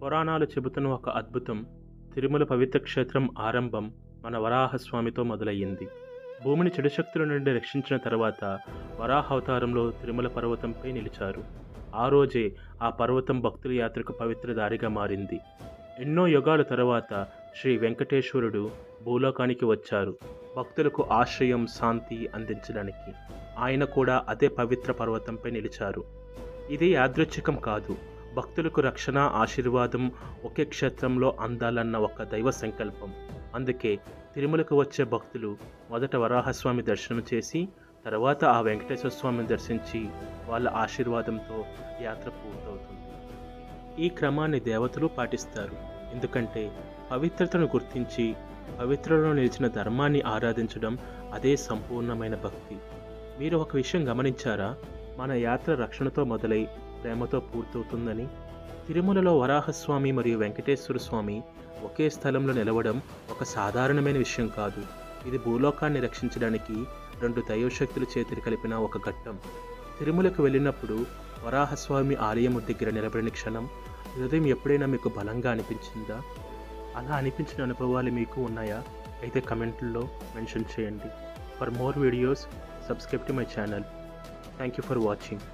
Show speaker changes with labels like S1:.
S1: పురాణాలు చెబుతున్న ఒక అద్భుతం తిరుమల పవిత్ర క్షేత్రం ఆరంభం మన వరాహస్వామితో మొదలయ్యింది. భూమిని చెడు శక్తుల నుండి రక్షించిన తర్వాత వరాహ అవతారంలో తిరుమల పర్వతంపై నిలిచారు. ఆ రోజే ఆ పర్వతం భక్తుల యాత్రకు పవిత్ర దారిగా మారింది. ఎన్నో యుగాల తర్వాత శ్రీ వెంకటేశ్వరుడు భూలోకానికి వచ్చారు, భక్తులకు ఆశ్రయం శాంతి అందించడానికి. ఆయన కూడా అదే పవిత్ర పర్వతంపై నిలిచారు. ఇది యాదృచ్ఛికం కాదు, భక్తులకు రక్షణ ఆశీర్వాదం ఒకే క్షేత్రంలో అందాలన్న ఒక దైవ సంకల్పం. అందుకే తిరుమలకు వచ్చే భక్తులు మొదట వరాహస్వామి దర్శనం చేసి తర్వాత ఆ వెంకటేశ్వర స్వామిని దర్శించి వాళ్ళ ఆశీర్వాదంతో యాత్ర పూర్తవుతుంది. ఈ క్రమాన్ని దేవతలు పాటిస్తారు, ఎందుకంటే పవిత్రతను గుర్తించి పవిత్రలో నిలిచిన ధర్మాన్ని ఆరాధించడం అదే సంపూర్ణమైన భక్తి. మీరు ఒక విషయం గమనించారా? మన యాత్ర రక్షణతో మొదలై ప్రేమతో పూర్తవుతుందని. తిరుమలలో వరాహస్వామి మరియు వెంకటేశ్వర స్వామి ఒకే స్థలంలో నిలవడం ఒక సాధారణమైన విషయం కాదు. ఇది భూలోకాన్ని రక్షించడానికి రెండు దైవశక్తుల చేతులు కలిపిన ఒక ఘట్టం. తిరుమలకు వెళ్ళినప్పుడు వరాహస్వామి ఆలయం దగ్గర నిలబడిన క్షణం హృదయం ఎప్పుడైనా మీకు బలంగా అనిపించిందా? అలా అనిపించిన అనుభవాలు మీకు ఉన్నాయా? అయితే కమెంట్లో మెన్షన్ చేయండి. For more videos subscribe to my channel. Thank you for watching.